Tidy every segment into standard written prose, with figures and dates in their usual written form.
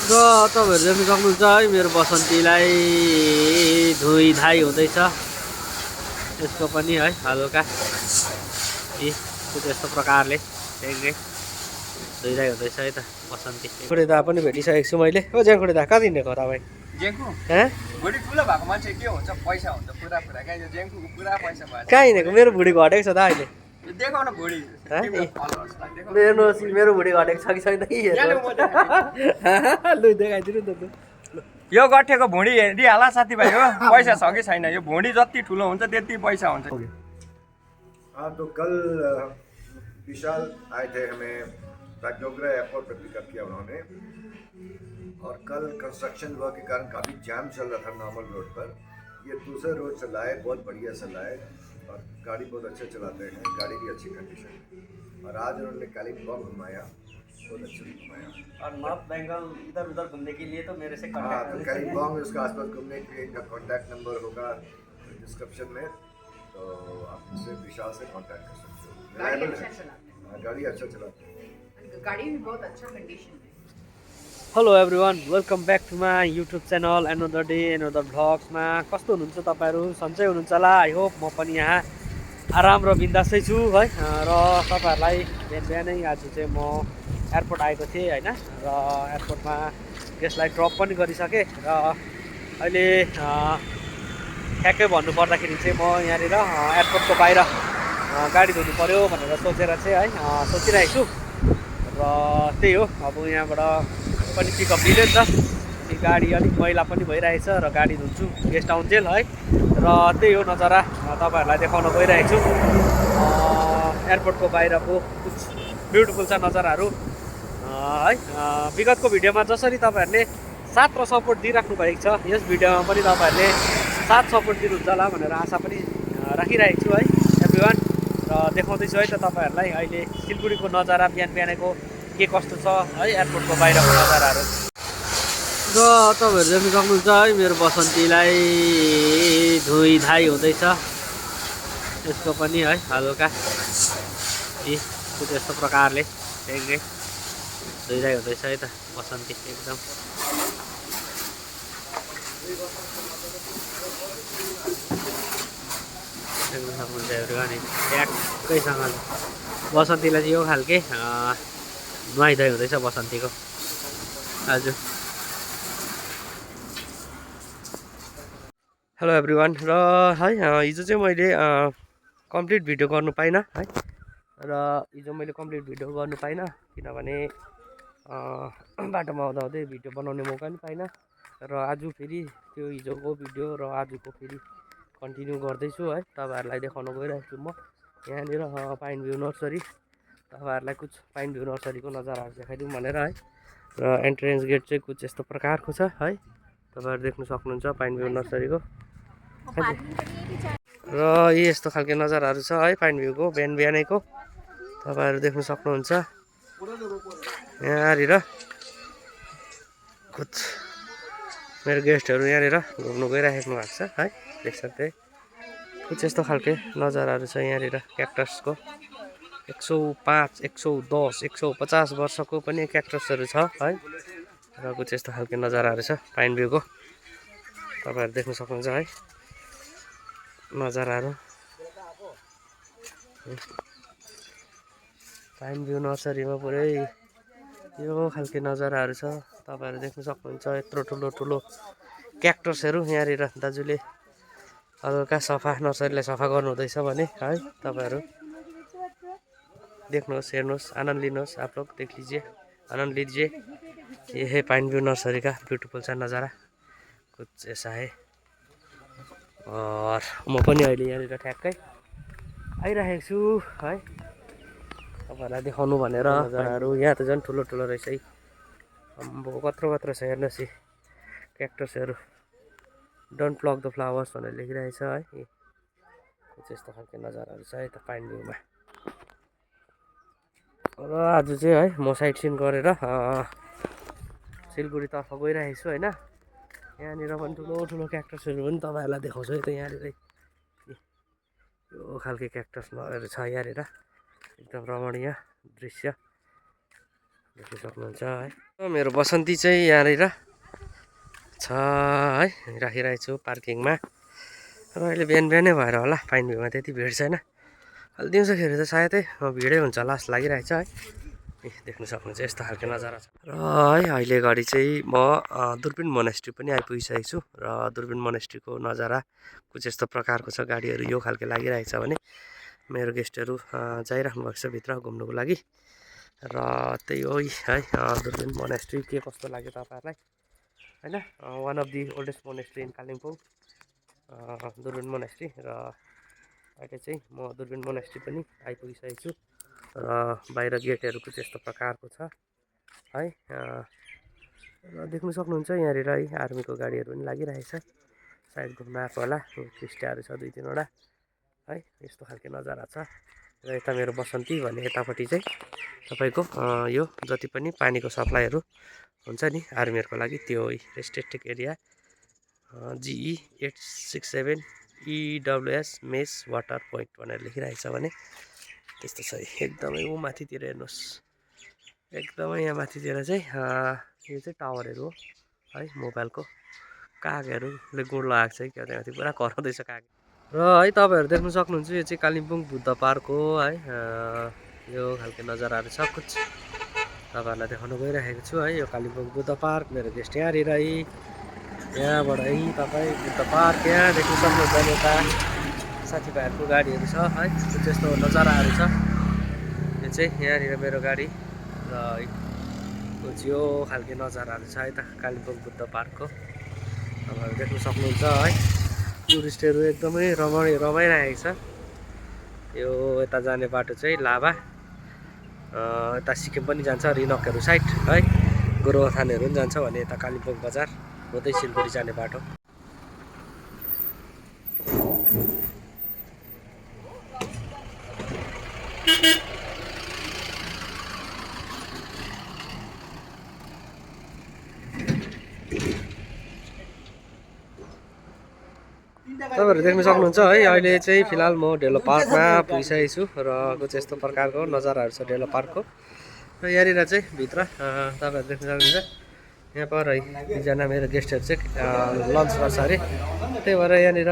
र तपाईँहरू देख्न सक्नुहुन्छ है मेरो बसन्तीलाई धुइधाई हुँदैछ। यसको पनि है हल्का यस्तो प्रकारले धुइधाई हुँदैछ है त बसन्ती। खुडेदा पनि भेटिसकेको छु मैले। ओ ज्याङखुडे दा कहाँ हिँडेको तपाईँ? भुँडी ठुलो भएको मान्छे के हुन्छ, पैसा हुन्छ पुरा पुरा। क्या ज्याङको पुरा पैसा भयो। कहाँ हिँडेको? मेरो भुँडी घटेको छ त अहिले। देखाउन भुँडी हेर्नुहोस् मेरो भुँडी घटेको छ कि छैन लु देखाइदिनु त। यो गठेको भुँडी हेरिहाल साथीभाइ हो, पैसा छ कि छैन। यो भुँडी जति ठुलो हुन्छ त्यति पैसा हुन्छ। हाँ, तो कल विशाल आए थे, हमें बागडोगरा एयरपोर्ट पर पिकअप किया उन्होंने। और कल कंस्ट्रक्शन वर्क के कारण काफ़ी जाम चल रहा था नॉर्मल रोड पर। ये दूसरा रोड से लाए, बहुत बढ़िया से लाए और गाड़ी बहुत अच्छे चलाते हैं, गाड़ी भी अच्छी कंडीशन है। और आज उन्होंने कालिम्पोंग घुमाया, बहुत अच्छे से घुमाया। और नॉर्थ बंगाल इधर उधर घूमने के लिए तो मेरे से हाँ, तो कालिम्पोंग में उसका आसपास घूमने के लिए इनका कॉन्टैक्ट नंबर होगा डिस्क्रिप्शन में, तो आप इससे विशाल से कॉन्टैक्ट कर सकते हो। गाड़ी अच्छा चलाते हैं, गाड़ी अच्छा चलाते हैं, गाड़ी भी बहुत अच्छा कंडीशन में। Hello everyone, welcome back to my YouTube channel another day another भ्लग्समा। कस्तो हुनुहुन्छ तपाईँहरू? सन्चै हुनुहुन्छ होला। आई होप म पनि यहाँ आराम र बिन्दासै छु है। र तपाईँहरूलाई बिहान बिहानै आज चाहिँ म एयरपोर्ट आएको थिएँ होइन। र एयरपोर्टमा गेस्टलाई ड्रप पनि गरिसकेँ र अहिले ठ्याक्कै भन्नुपर्दाखेरि चाहिँ म यहाँनिर एयरपोर्टको बाहिर गाडी धुनु पऱ्यो भनेर सोचेर चाहिँ है सोचिरहेको छु। र त्यही हो, अब यहाँबाट पनि पिकअप लिँदै नि त, गाडी अलिक मैला पनि भइरहेछ र गाडी धुन्छु गेस्ट आउन्जेल है। र त्यही हो नजारा तपाईँहरूलाई देखाउन गइरहेको छु। एयरपोर्टको बाहिरको कुछ ब्युटिफुल छ नजाराहरू है। विगतको भिडियोमा जसरी तपाईँहरूले साथ र सपोर्ट दिइराख्नु भएको छ, यस भिडियोमा पनि तपाईँहरूले साथ सपोर्ट दिनुहुन्छ होला भनेर आशा पनि राखिरहेको छु है एभ्रिवान। र देखाउँदैछु है त तपाईँहरूलाई अहिले सिलगढीको नजारा बिहान बिहानको के कस्तो छ है, एयरपोर्टको बाहिरको नजाराहरू। र तपाईँहरू देख्न सक्नुहुन्छ है मेरो बसन्तीलाई धुइधाई हुँदैछ। यसको पनि है हल्का यस्तो प्रकारले धुइधाई हुँदैछ है त बसन्ती एकदम। देख्न सक्नुहुन्छ एभ्रिवान, ट्याक्कैसँग बसन्तीलाई चाहिँ यो खालके नुहाइधुवाइ हुँदैछ बसन्तीको आज। हेलो एभ्रिवान, र है हिजो चाहिँ मैले कम्प्लिट भिडियो गर्नु पाइनँ है। र हिजो मैले कम्प्लिट भिडियो गर्नु पाइनँ किनभने बाटोमा आउँदा आउँदै भिडियो बनाउने मौका पनि पाइनँ। र आज फेरि त्यो हिजोको भिडियो र आजको फेरि कन्टिन्यू गर्दैछु है। तपाईँहरूलाई देखाउन गइरहेको छु म यहाँनिर पाइन भ्यू नर्सरी। तपाईँहरूलाई कुछ पाइन भ्यू नर्सरीको नजाराहरू देखाइदिउँ भनेर है। र एन्ट्रेन्स गेट चाहिँ कुछ यस्तो प्रकारको छ है, तपाईँहरू देख्न सक्नुहुन्छ पाइन भ्यू नर्सरीको। र यस्तो खालके नजाराहरू छ है पाइन भ्यूको बिहान बिहानैको, तपाईँहरू देख्न सक्नुहुन्छ। यहाँनिर कुछ मेरो गेस्टहरू यहाँनिर घुम्नु गइराख्नु भएको छ है, देख्छ त्यही कुछ यस्तो खालके नजाराहरू छ यहाँनिर। क्याक्टसको 105, 110, 150 वर्षको पनि क्याक्टसहरू छ है। र कुछ यस्तो खालके नजाराहरू छ पाइन भ्यूको, तपाईँहरू देख्न सक्नुहुन्छ है नजाराहरू। पाइन भ्यू नर्सरीमा पुरै यो खालके नजाराहरू छ, तपाईँहरू देख्न सक्नुहुन्छ। यत्रो ठुलो ठुलो क्याक्टसहरू यहाँनिर दाजुले हल्का सफा नर्सरीलाई सफा गर्नुहुँदैछ भने है। तपाईँहरू देख्नुहोस्, हेर्नुहोस्, आनन्द लिनुहोस्, आप लोग देख लीजिए, आनंद लीजिए। ये है पाइन व्यू नर्सरी का ब्यूटीफुल सा नज़ारा, कुछ ऐसा है। और म पनि अहिले यहाँनिर ठ्याक्कै आइरहेको छु है तपाईँहरूलाई देखाउनु भनेर। नजाराहरू यहाँ त झन् ठुलो ठुलो रहेछ है, अम्बो कत्रो कत्रो छ हेर्नुहोस्। क्याक्टसहरू डोन्ट प्लक द फ्लावर्स भनेर लेखिरहेछ है। कुछ यस्तो खालको नजाराहरू छ है त पाइन भ्यूमा। र आज चाहिँ है म साइट सिन गरेर सिलगढीतर्फ गइरहेको छु होइन। यहाँनिर पनि ठुलो ठुलो क्याक्टसहरू पनि तपाईँहरूलाई देखाउँछु है त। यहाँनिर यो खालके क्याक्टसहरू छ यहाँनिर, एकदम रमणीय दृश्य देख्न सक्नुहुन्छ है। मेरो बसन्ती चाहिँ यहाँनिर छ है, राखिरहेको छु पार्किङमा। र अहिले बिहानै भएर होला पाइन भ्यूमा त्यति भिड छैन। अहिले दिउँसोखेरि त सायदै भिडै हुन्छ होला जस्तो लागिरहेको छ है। देख्न सक्नुहुन्छ यस्तो खालको नजारा छ। र है अहिले घडी चाहिँ म दुर्पिन मोनेस्ट्री पनि आइपुगिसकेको छु। र दुर्पिन मोनेस्ट्रीको नजाराको यस्तो प्रकारको छ, गाडीहरू यो खालको लागिरहेको छ भने मेरो गेस्टहरू जाइराख्नु भएको छ भित्र घुम्नुको लागि। र त्यही हो है दुर्पिन मोनेस्ट्री के कस्तो लाग्यो तपाईँहरूलाई होइन। One of the oldest monastery in Kalimpong Durpin monastery. र अहिले चाहिँ म दुर्पिन मोनेस्ट्री पनि आइपुगिसकेको छु। र बाहिर गेटहरू चाहिँ यस्तो प्रकारको छ है। र देख्नु सक्नुहुन्छ यहाँनिर है आर्मीको गाडीहरू पनि लागिरहेछ, सायद घुम्न आएको होला। क्रिस्टियाहरू छ 2-3वटा है, यस्तो खालको नजारा छ। र यता मेरो बसन्ती भन्ने यतापट्टि चाहिँ तपाईँको यो जति पनि पानीको सप्लाईहरू हुन्छ नि आर्मीहरूको लागि त्यो restricted area GE 867 EWS mess water point भनेर लेखिरहेको छ भने त्यस्तो छ। एकदमै ऊ माथितिर हेर्नुहोस्, एकदमै यहाँ माथितिर चाहिँ यो चाहिँ टावरहरू हो है मोबाइलको। कागहरूले गुड लगाएको छ क्या त्यहाँमाथि पुरा कराउँदैछ काग। र है तपाईँहरू देख्न सक्नुहुन्छ यो चाहिँ कालिम्पोङ बुद्ध पार्क हो है। यो खालको नजाराहरू छ कुछ तपाईँहरूलाई देखाउन गइरहेको छु है। यो कालिम्पोङ बुद्ध पार्क, मेरो गेस्ट यहाँनिर है। यहाँबाट है तपाईँ बुद्ध पार्क यहाँ देख्न सक्नुहुन्छ। यता साथीभाइहरूको गाडीहरू छ है, त्यस्तो नजाराहरू छ। यो चाहिँ यहाँनिर मेरो गाडी र यो खालको नजाराहरू छ यता कालिम्पोङ बुद्ध पार्कको तपाईँहरू देख्न सक्नुहुन्छ है। टुरिस्टहरू एकदमै रमाइरहेको छ। यो यता जाने बाटो चाहिँ लाभा, यता सिक्किम पनि जान्छ रिनकहरू साइड है, गोरुबथानहरू पनि जान्छ भने यता कालिम्पोङ बजार हुँदै सिलगढी जाने बाटो। तपाईँहरू देख्न सक्नुहुन्छ है अहिले चाहिँ फिलहाल म डेलो पार्कमा पुगिसकेको छु र कुछ यस्तो प्रकारको नजाराहरू छ डेलो पार्कको। र यहाँनिर चाहिँ भित्र तपाईँहरू देख्न सक्नुहुन्छ यहाँ पर है दुईजना मेरो गेस्टहरू चाहिँ लन्च गर्छ अरे, त्यही भएर यहाँनिर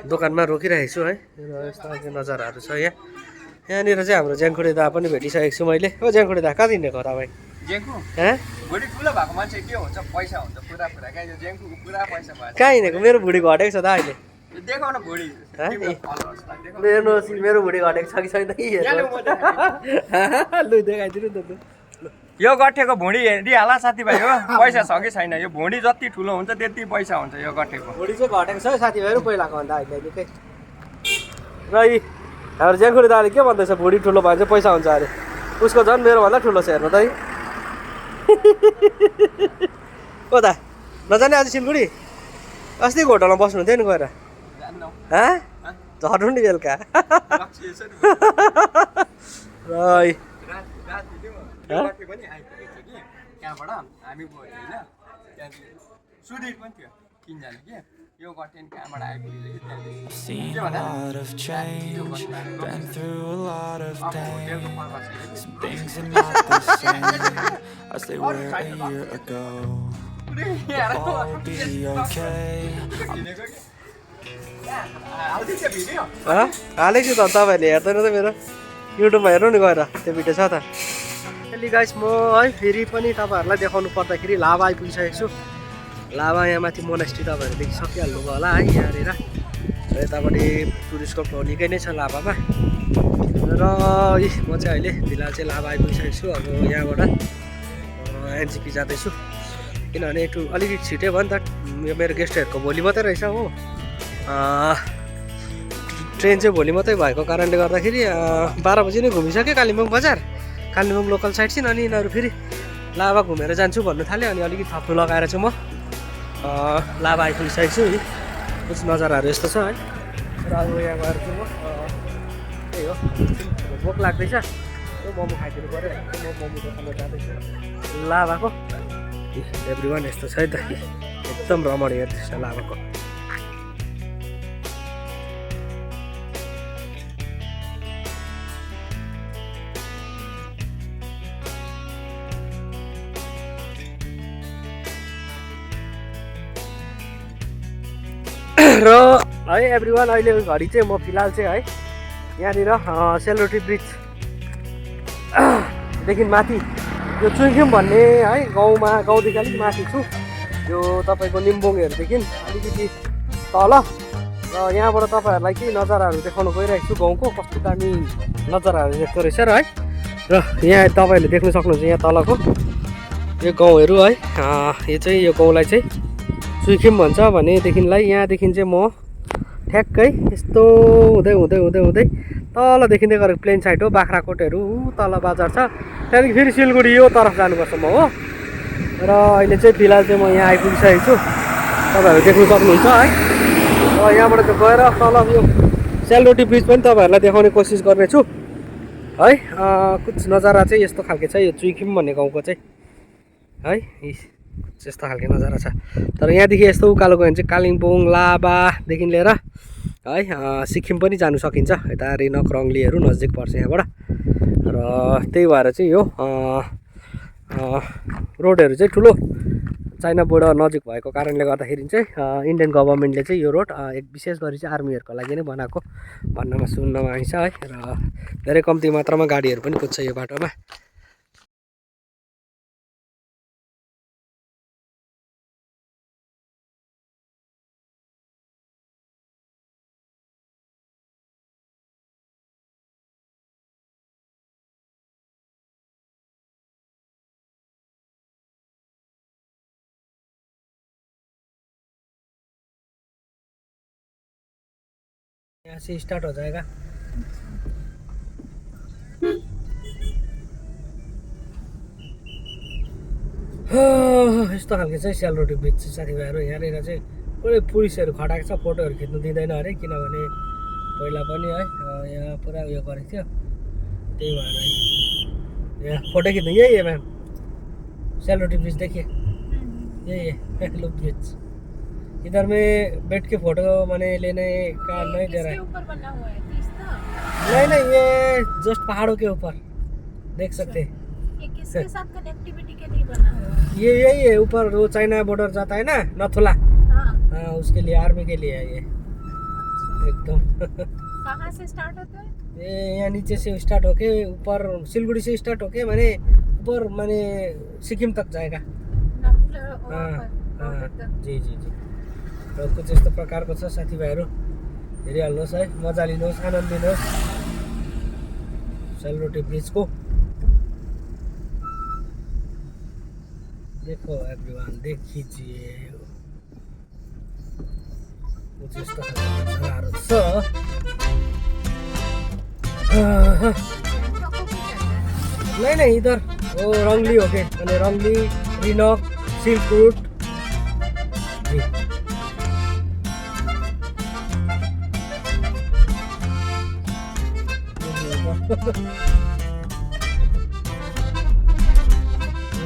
दोकानमा रोकिरहेको छु है। र यस्तो खालको नजाराहरू छ यहाँनिर चाहिँ हाम्रो ज्याङखुडी दा पनि भेटिसकेको छु मैले। हो ज्याङखुडी दा कति हिँडेको तपाईँ? भुँडी ठुलो भएको मान्छे के हुन्छ, पैसा हुन्छ पुरा क्या। यो ज्याङखुको पुरा पैसा भयो। कहाँ हिँडेको? मेरो भुँडी घटेको छ त अहिले। देखाउन भुँडी मेरो भुँडी घटेको छ कि छैन लु देखाइदिनु नि त। यो गठेको भुँडी हेरिहाल साथीभाइ हो, पैसा छ कि छैन। यो भुँडी जति ठुलो हुन्छ त्यति पैसा हुन्छ यो गठेको। भुँडी चाहिँ घटेको छ साथीभाइहरू पहिलाको भन्दा अहिले निकै। र यी हाम्रो ज्याङखुडी दाले के भन्दैछ, भुँडी ठुलो भयो भने चाहिँ पैसा हुन्छ अरे। उसको झन् मेरोभन्दा ठुलो छ हेर्नु त है। ओ दा नजाने आज सिलगढी? अस्ति होटलमा बस्नुहुन्थ्यो नि गएर झर्नु नि बेलुका। र त्यहाँबाट हामी गयो होइन, त्यहाँ सुधीर पनि थियो 3जना के। यो गठेन कहाँबाट हालेको छु त तपाईँहरूले हेर्दैन त मेरो युट्युबमा हेर्नु नि गएर त्यो भिडियो छ त। अहिले गाइस म है फेरि पनि तपाईँहरूलाई देखाउनु पर्दाखेरि लाभा आइपुगिसकेको छु। लाभा यहाँ माथि मोनेस्ट्री तपाईँहरू देखिसकिहाल्नु भयो होला है यहाँनिर। र यतापट्टि टुरिस्टको फ्लो निकै नै छ लाभामा। र म चाहिँ अहिले फिलहाल चाहिँ लाभा आइपुगिसकेको छु। अब यहाँबाट एनजेपी जाँदैछु किनभने अलिकति छिटै भयो नि त। यो मेरो गेस्टहरूको भोलि मात्रै रहेछ हो, ट्रेन चाहिँ भोलि मात्रै भएको कारणले गर्दाखेरि 12 बजी नै घुमिसक्यो कालिम्पोङ बजार, कालिम्पोङ लोकल साइड चाहिँ। अनि यिनीहरू फेरि लाभा घुमेर जान्छु भन्नु थाल्यो, अनि अलिकति थप्नु लगाएर चाहिँ म लाभा आइपुगिसकेको छु। कुछ नजाराहरू यस्तो छ है। र अब यहाँ गएर चाहिँ म त्यही हो भोक लाग्दैछ, यो मोमो खाइदिनु पऱ्यो। म मोमो दोकानमा जाँदैछु लाभाको। एभ्रिवान यस्तो छ है त, एकदम रमणीय दृश्य लाभाको। र है एभ्रिवान अहिले घडी चाहिँ म फिलहाल चाहिँ है यहाँनिर सेलरोटी ब्रिजदेखि माथि यो चुइखिम भन्ने है गाउँदेखि अलिक माथि छु। यो तपाईँको निम्बोङहरूदेखि अलिकति तल र यहाँबाट तपाईँहरूलाई केही नजाराहरू देखाउन गइरहेको छु। गाउँको कस्तो दामी नजाराहरू देख्दो रहेछ र है। र यहाँ तपाईँहरूले देख्न सक्नुहुन्छ यहाँ तलको यो गाउँहरू है। यो चाहिँ यो गाउँलाई चाहिँ चुइखिम भन्छ भनेदेखिलाई यहाँदेखि चाहिँ म ठ्याक्कै यस्तो हुँदै हुँदै हुँदै हुँदै तल देखिँदै गरेको प्लेन साइड हो। बाख्राकोटहरू तल बजार छ, त्यहाँदेखि फेरि सिलगढी यो तरफ जानुपर्छ म हो। र अहिले चाहिँ फिलहाल चाहिँ म यहाँ आइपुगिसकेको छु, तपाईँहरू देख्नु सक्नुहुन्छ है। र यहाँबाट चाहिँ गएर तल यो सेलरोटी ब्रिज पनि तपाईँहरूलाई देखाउने कोसिस गर्नेछु है। कुछ नजारा चाहिँ यस्तो खालको छ यो चुइखिम भन्ने गाउँको चाहिँ है। यस्तो खालको नजारा छ। तर यहाँदेखि यस्तो उकालो गयो भने चाहिँ कालिम्पोङ लाभादेखि लिएर है सिक्किम पनि जानु सकिन्छ। यता रिनक रङ्गलीहरू नजिक पर्छ यहाँबाट। र त्यही भएर चाहिँ यो रोडहरू चाहिँ ठुलो चाइना बोर्डर नजिक भएको कारणले गर्दाखेरि चाहिँ इन्डियन गभर्मेन्टले चाहिँ यो रोड एक विशेष गरी चाहिँ आर्मीहरूको लागि नै बनाएको भन्नमा सुन्नमा आइन्छ है। र धेरै कम्ती मात्रामा गाडीहरू पनि कुद्छ यो बाटोमा। यहाँ से स्टार्ट हो जाएगा। यस्तो खालको चाहिँ सेलरोटी ब्रिज चाहिँ साथीभाइहरू। यहाँनिर चाहिँ पुरै पुलिसहरू खटाएको छ, फोटोहरू खिच्नु दिँदैन अरे किनभने पहिला पनि है यहाँ पुरा उयो गरेको थियो। त्यही भएर यहाँ फोटो खिच्नु यही है मैम, सेलरोटी ब्रिज देखिए यही है लो ब्रिज। इधर में बैठ के फोटो मैंने लेने का नहीं दे रहा है। ऊपर बना हुआ है तीस्ता? नहीं ये जस्ट पहाड़ों के ऊपर देख सकते हैं। ये किसके साथ कनेक्टिविटी के लिए बना हुआ है? ये यही है ऊपर वो चाइना बॉर्डर जाता है ना नथुला, हाँ उसके लिए आर्मी के लिए है ये एकदम। कहाँ से स्टार्ट होता है? ये यहाँ नीचे से स्टार्ट होके ऊपर सिलगुड़ी से स्टार्ट होके माने ऊपर माने सिक्किम तक जाएगा। जी जी जी। र कुछ यस्तो प्रकारको छ साथीभाइहरू, हेरिहाल्नुहोस् है, मजा लिनुहोस्, आनन्द लिनुहोस् सेलरोटी ब्रिजको। देखो एभ्रिवान देख लीजिए कुछ यस्तो नजाराहरू छ। नहीं नहीं इधर वो रंगली हो गए मैंने रंगली रिनक सिल्क रूट जी।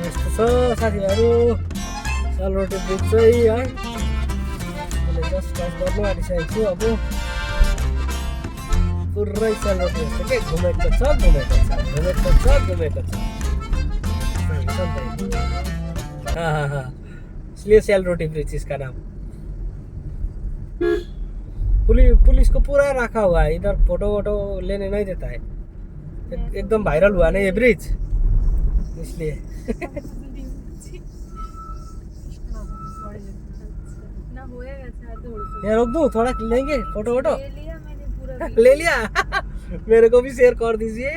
यस्तो छ साथीहरू सेलरोटी ब्रिज चाहिँ है। मैले जस्ट क्रस गर्नु आँटिसकेको छु। अब पुरै सेलरोटी जस्तो के घुमेको छ घुमेको छ घुमेको छ घुमेको छ। हाँ इसलिए सेलरोटी ब्रिज इसका नाम। पुलिस को पूरा रखा हुआ है इधर, फोटो वोटो लेने नहीं देता है। एकदम वायरल हुआ ना ये ब्रिज इसलिए। यहाँ रोक दूँ थोड़ा, लेंगे फोटो वोटो? ले लिया मैंने पूरा ले लिया मेरे को भी शेयर कर दीजिए।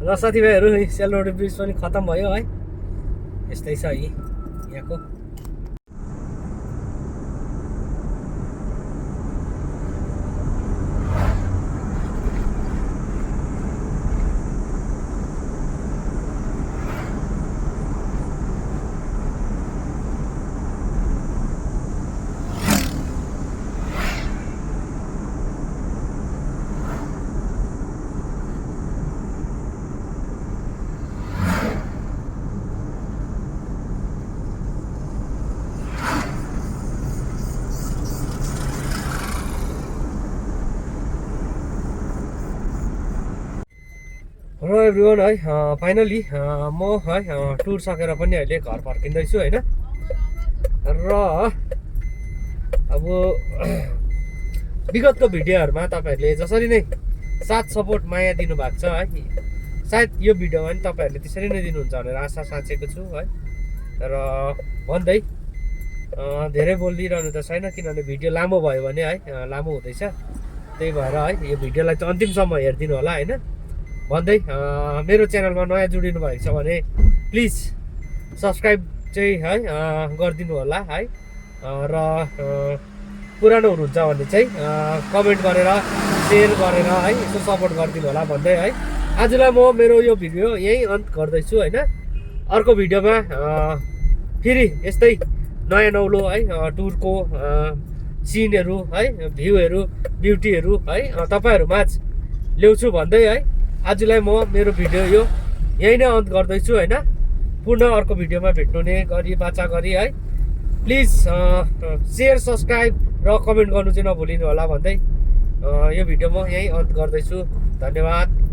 र साथीभाइहरू सेलरोटी ब्रिज पनि खतम भयो है। यस्तै छ यहाँको। र एभ्रिवान है फाइनली म है टुर सकेर पनि अहिले घर फर्किँदैछु होइन र अब विगतको भिडियोहरूमा तपाईँहरूले जसरी नै साथ सपोर्ट माया दिनुभएको छ है सायद यो भिडियोमा पनि तपाईँहरूले त्यसरी नै दिनुहुन्छ भनेर आशा साँचेको छु है र भन्दै धेरै बोलिरहनु त छैन किनभने भिडियो लामो भयो भने है लामो हुँदैछ त्यही भएर है यो भिडियोलाई चाहिँ अन्तिमसम्म हेरिदिनु होला होइन भन्दै मेरो च्यानलमा नयाँ जुडिनु भएको छ भने प्लिज सब्सक्राइब चाहिँ है गरिदिनु होला है र पुरानो हुनुहुन्छ भने चाहिँ कमेन्ट गरेर सेयर गरेर है यसो सपोर्ट गरिदिनु होला भन्दै है आजलाई म मेरो यो भिडियो यहीँ अन्त गर्दैछु होइन अर्को भिडियोमा फेरि यस्तै नयाँ नौलो है टुरको सिनहरू है भ्यूहरू ब्युटीहरू है तपाईँहरूमाझ ल्याउँछु भन्दै है आजलाई म मेरो भिडियो यो यहीँ नै अन्त गर्दैछु होइन पुनः अर्को भिडियोमा भेट्नुहुने गरी बाचा गरी है प्लिज सेयर सब्सक्राइब र कमेन्ट गर्नु चाहिँ नभुलिनु होला भन्दै यो भिडियो म यहीँ अन्त गर्दैछु धन्यवाद।